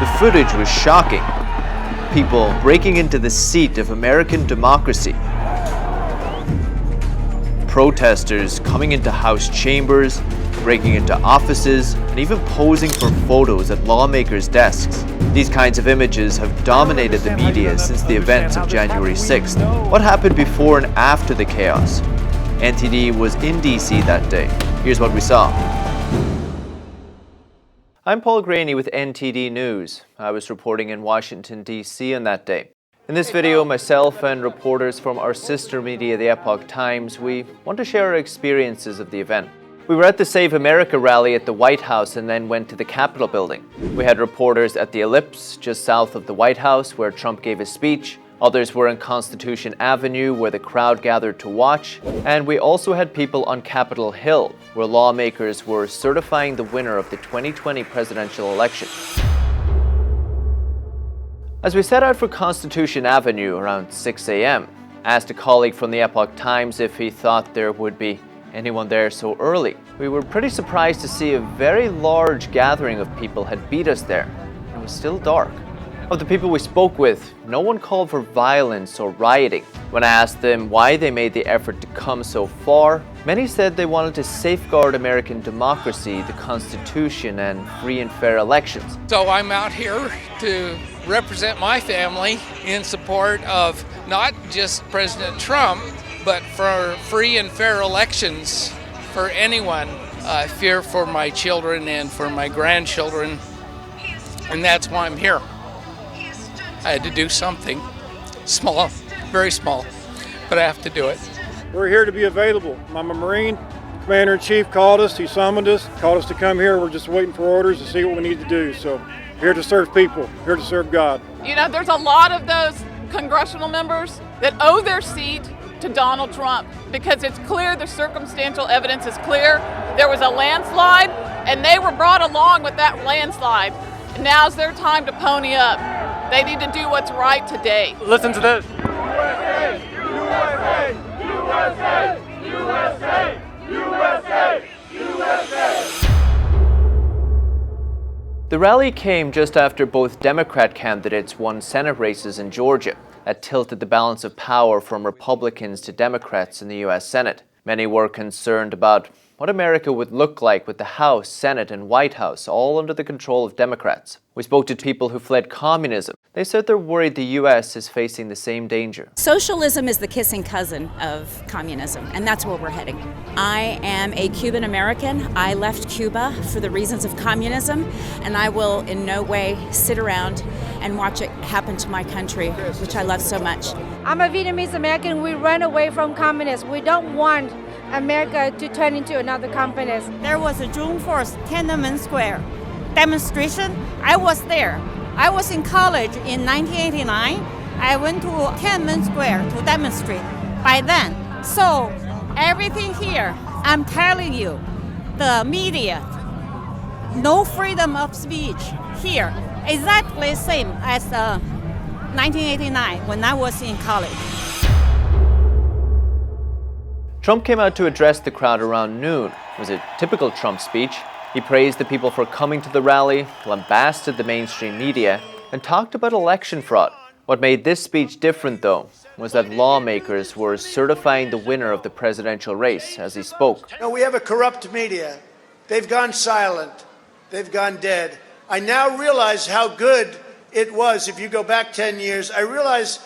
The footage was shocking. People breaking into the seat of American democracy. Protesters coming into House chambers, breaking into offices, and even posing for photos at lawmakers' desks. These kinds of images have dominated the media since the events of January 6th. What happened before and after the chaos? NTD was in DC that day. Here's what we saw. I'm Paul Graney with NTD News. I was reporting in Washington, D.C. on that day. In this video, myself and reporters from our sister media, The Epoch Times, we want to share our experiences of the event. We were at the Save America rally at the White House and then went to the Capitol building. We had reporters at the Ellipse, just south of the White House, where Trump gave his speech. Others were on Constitution Avenue, where the crowd gathered to watch. And we also had people on Capitol Hill, where lawmakers were certifying the winner of the 2020 presidential election. As we set out for Constitution Avenue around 6 a.m., I asked a colleague from the Epoch Times if he thought there would be anyone there so early. We were pretty surprised to see a very large gathering of people had beat us there. It was still dark. Of the people we spoke with, no one called for violence or rioting. When I asked them why they made the effort to come so far, many said they wanted to safeguard American democracy, the Constitution, and free and fair elections. So I'm out here to represent my family in support of not just President Trump, but for free and fair elections for anyone. I fear for my children and for my grandchildren, and that's why I'm here. I had to do something small, very small, but I have to do it. We're here to be available. I'm a Marine. Commander-in-Chief called us, he summoned us, called us to come here. We're just waiting for orders to see what we need to do. So, here to serve people, here to serve God. You know, there's a lot of those congressional members that owe their seat to Donald Trump because it's clear, the circumstantial evidence is clear. There was a landslide, and they were brought along with that landslide. Now's their time to pony up. They need to do what's right today. Listen to this. USA, USA, USA, USA, USA, USA. The rally came just after both Democrat candidates won Senate races in Georgia. That tilted the balance of power from Republicans to Democrats in the U.S. Senate. Many were concerned about what America would look like with the House, Senate, and White House all under the control of Democrats. We spoke to people who fled communism. They said they're worried the U.S. is facing the same danger. Socialism is the kissing cousin of communism, and that's where we're heading. I am a Cuban American. I left Cuba for the reasons of communism, and I will in no way sit around and watch it happen to my country, which I love so much. I'm a Vietnamese American. We run away from communists. We don't want America to turn into another communist. There was a June 4th Tiananmen Square demonstration. I was there. I was in college in 1989. I went to Tiananmen Square to demonstrate by then. So everything here, I'm telling you, the media, no freedom of speech here. Exactly the same as 1989 when I was in college. Trump came out to address the crowd around noon. It was a typical Trump speech. He praised the people for coming to the rally, lambasted the mainstream media, and talked about election fraud. What made this speech different, though, was that lawmakers were certifying the winner of the presidential race as he spoke. No, we have a corrupt media. They've gone silent. They've gone dead. I now realize how good it was. If you go back 10 years, I realize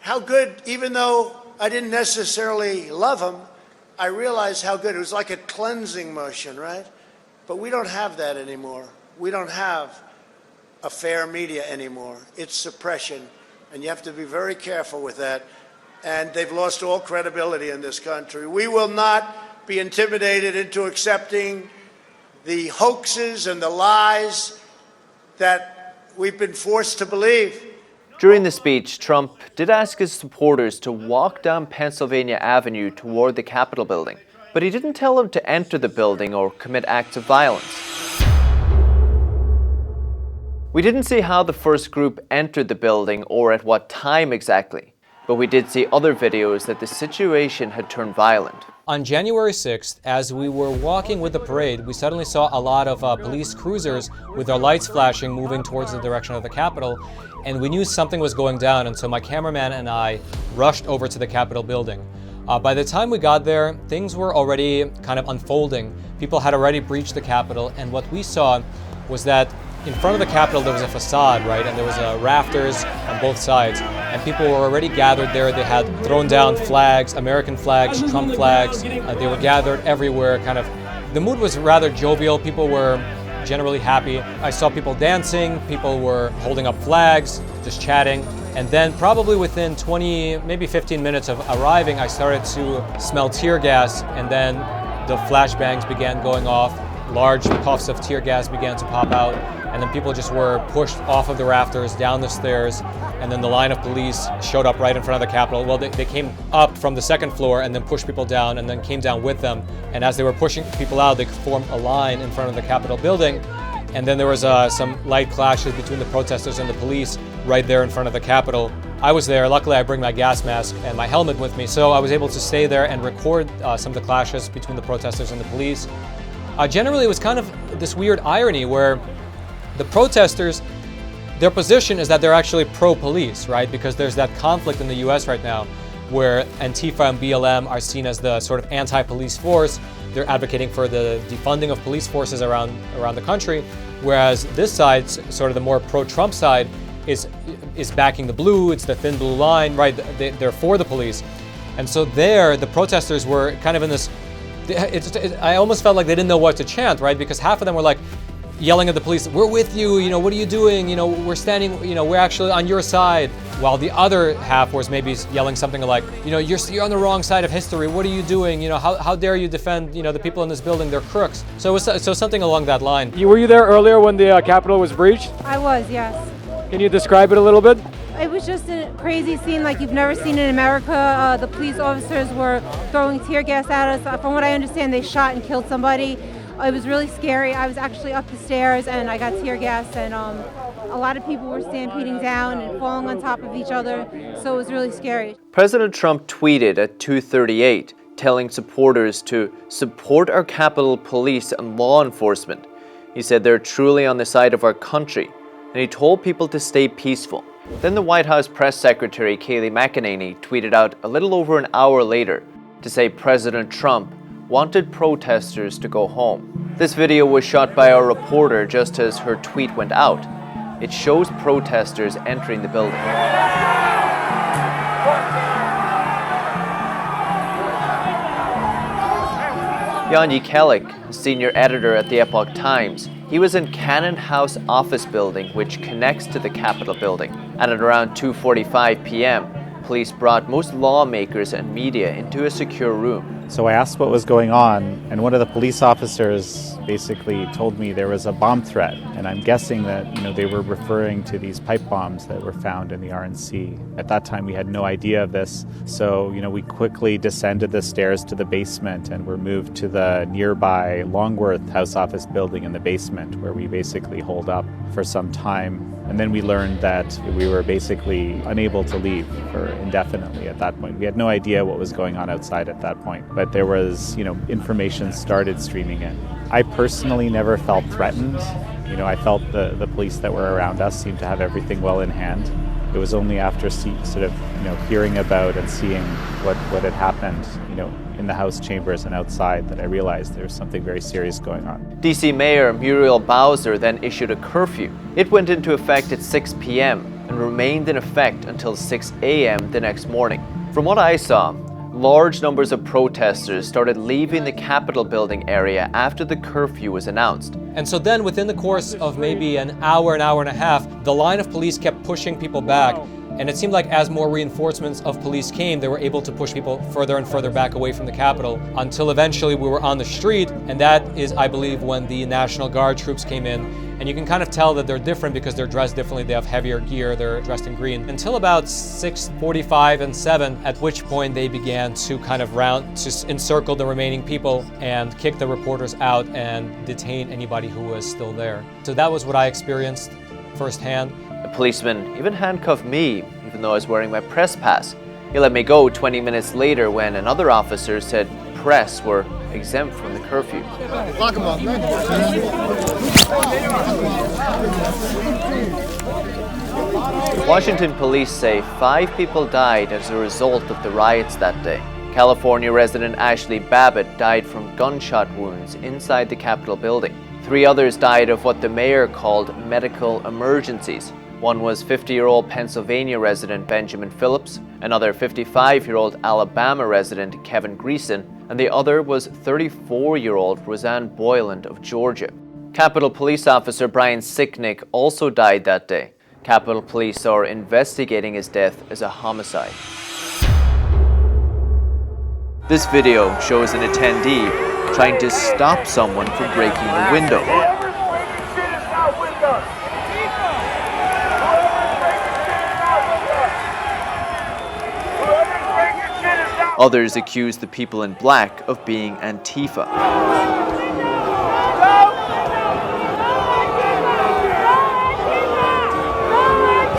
how good, even though I didn't necessarily love him, I realized how good. It was like a cleansing motion, right? But we don't have that anymore. We don't have a fair media anymore. It's suppression, and you have to be very careful with that. And they've lost all credibility in this country. We will not be intimidated into accepting the hoaxes and the lies that we've been forced to believe. During the speech, Trump did ask his supporters to walk down Pennsylvania Avenue toward the Capitol building, but he didn't tell them to enter the building or commit acts of violence. We didn't see how the first group entered the building or at what time exactly, but we did see other videos that the situation had turned violent. On January 6th, as we were walking with the parade, we suddenly saw a lot of police cruisers with their lights flashing moving towards the direction of the Capitol, and we knew something was going down, and so my cameraman and I rushed over to the Capitol building. By the time we got there, things were already kind of unfolding. People had already breached the Capitol, and what we saw was that in front of the Capitol there was a facade, right, and there was rafters on both sides, and people were already gathered there. They had thrown down flags, American flags, Trump flags. They were gathered everywhere. Kind of, the mood was rather jovial. People were generally happy. I saw people dancing. People were holding up flags, just chatting. And then probably within 20, maybe 15 minutes of arriving, I started to smell tear gas, and then the flashbangs began going off. Large puffs of tear gas began to pop out, and then people just were pushed off of the rafters, down the stairs, and then the line of police showed up right in front of the Capitol. Well, they came up from the second floor and then pushed people down and then came down with them. And as they were pushing people out, they formed a line in front of the Capitol building. And then there was some light clashes between the protesters and the police right there in front of the Capitol. I was there. Luckily, I bring my gas mask and my helmet with me, so I was able to stay there and record some of the clashes between the protesters and the police. Generally, it was kind of this weird irony where the protesters, their position is that they're actually pro-police, right? Because there's that conflict in the US right now where Antifa and BLM are seen as the sort of anti-police force. They're advocating for the defunding of police forces around the country, whereas this side, sort of the more pro-Trump side, is backing the blue. It's the thin blue line, right? They're for the police. And so there, the protesters were kind of in this, I almost felt like they didn't know what to chant, right? Because half of them were like yelling at the police, "We're with you, you know, what are you doing? You know, we're standing, you know, we're actually on your side." While the other half was maybe yelling something like, "You know, you're on the wrong side of history. What are you doing? You know, how dare you defend, you know, the people in this building? They're crooks." So it was something along that line. Were you there earlier when the Capitol was breached? I was, yes. Can you describe it a little bit? It was just a crazy scene like you've never seen in America. The police officers were throwing tear gas at us. From what I understand, they shot and killed somebody. It was really scary. I was actually up the stairs and I got tear gas, and a lot of people were stampeding down and falling on top of each other, so it was really scary. President Trump tweeted at 2:38, telling supporters to support our Capitol Police and law enforcement. He said they're truly on the side of our country, and he told people to stay peaceful. Then the White House press secretary Kayleigh McEnany tweeted out a little over an hour later to say President Trump wanted protesters to go home. This video was shot by our reporter just as her tweet went out. It shows protesters entering the building. Jan Jekielek, senior editor at the Epoch Times, he was in Cannon House office building, which connects to the Capitol building. And at around 2:45 p.m., police brought most lawmakers and media into a secure room. So I asked what was going on, and one of the police officers basically told me there was a bomb threat. And I'm guessing that, you know, they were referring to these pipe bombs that were found in the RNC. At that time, we had no idea of this. So, you know, we quickly descended the stairs to the basement and were moved to the nearby Longworth House Office building in the basement, where we basically holed up for some time. And then we learned that we were basically unable to leave for indefinitely at that point. We had no idea what was going on outside at that point, but there was, you know, information started streaming in. I personally never felt threatened. You know, I felt the police that were around us seemed to have everything well in hand. It was only after sort of, you know, hearing about and seeing what had happened, you know, in the House chambers and outside that I realized there was something very serious going on. DC Mayor Muriel Bowser then issued a curfew. It went into effect at 6 p.m. and remained in effect until 6 a.m. the next morning. From what I saw, large numbers of protesters started leaving the Capitol building area after the curfew was announced. And so then within the course of maybe an hour and a half, the line of police kept pushing people back. And it seemed like as more reinforcements of police came, they were able to push people further and further back away from the Capitol until eventually we were on the street. And that is, I believe, when the National Guard troops came in. And you can kind of tell that they're different because they're dressed differently. They have heavier gear. They're dressed in green. Until about 6:45 and 7, at which point they began to kind of encircle the remaining people and kick the reporters out and detain anybody who was still there. So that was what I experienced firsthand. A policeman even handcuffed me, even though I was wearing my press pass. He let me go 20 minutes later when another officer said press were exempt from the curfew. Lock him up. Washington police say 5 people died as a result of the riots that day. California resident Ashley Babbitt died from gunshot wounds inside the Capitol building. 3 others died of what the mayor called medical emergencies. One was 50-year-old Pennsylvania resident Benjamin Phillips, another 55-year-old Alabama resident Kevin Greason, and the other was 34-year-old Roseanne Boyland of Georgia. Capitol Police Officer Brian Sicknick also died that day. Capitol Police are investigating his death as a homicide. This video shows an attendee trying to stop someone from breaking the window. Others accuse the people in black of being Antifa.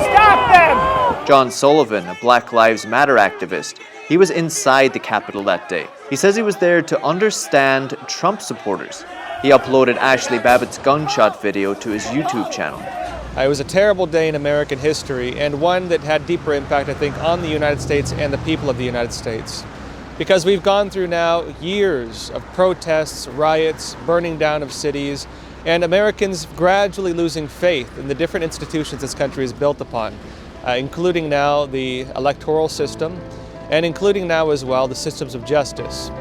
Stop them! John Sullivan, a Black Lives Matter activist, he was inside the Capitol that day. He says he was there to understand Trump supporters. He uploaded Ashley Babbitt's gunshot video to his YouTube channel. It was a terrible day in American history, and one that had deeper impact, I think, on the United States and the people of the United States. Because we've gone through now years of protests, riots, burning down of cities, and Americans gradually losing faith in the different institutions this country is built upon, including now the electoral system, and including now as well the systems of justice.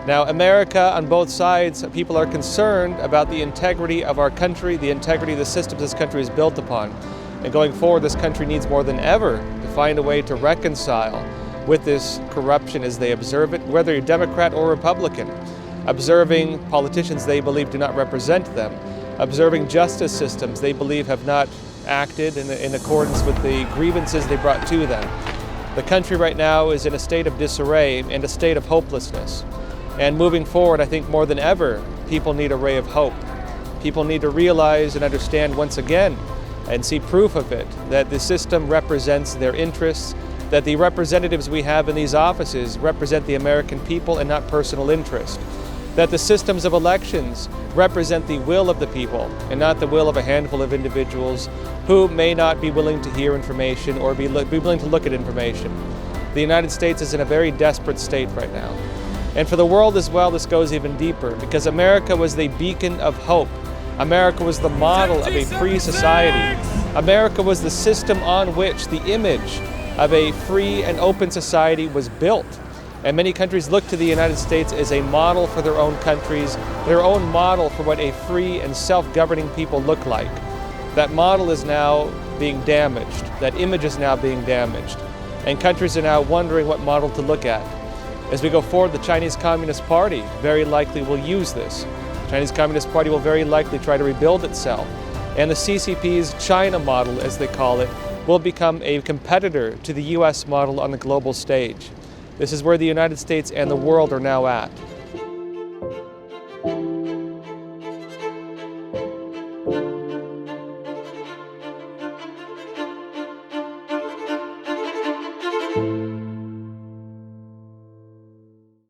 Now, America, on both sides, people are concerned about the integrity of our country, the integrity of the systems this country is built upon. And going forward, this country needs more than ever to find a way to reconcile with this corruption as they observe it, whether you're Democrat or Republican, observing politicians they believe do not represent them, observing justice systems they believe have not acted in accordance with the grievances they brought to them. The country right now is in a state of disarray and a state of hopelessness. And moving forward, I think more than ever, people need a ray of hope. People need to realize and understand once again, and see proof of it, that the system represents their interests, that the representatives we have in these offices represent the American people and not personal interest, that the systems of elections represent the will of the people and not the will of a handful of individuals who may not be willing to hear information or be willing to look at information. The United States is in a very desperate state right now. And for the world as well, this goes even deeper, because America was the beacon of hope. America was the model of a free society. America was the system on which the image of a free and open society was built. And many countries look to the United States as a model for their own countries, their own model for what a free and self-governing people look like. That model is now being damaged. That image is now being damaged. And countries are now wondering what model to look at. As we go forward, the Chinese Communist Party very likely will use this. The Chinese Communist Party will very likely try to rebuild itself. And the CCP's China model, as they call it, will become a competitor to the US model on the global stage. This is where the United States and the world are now at.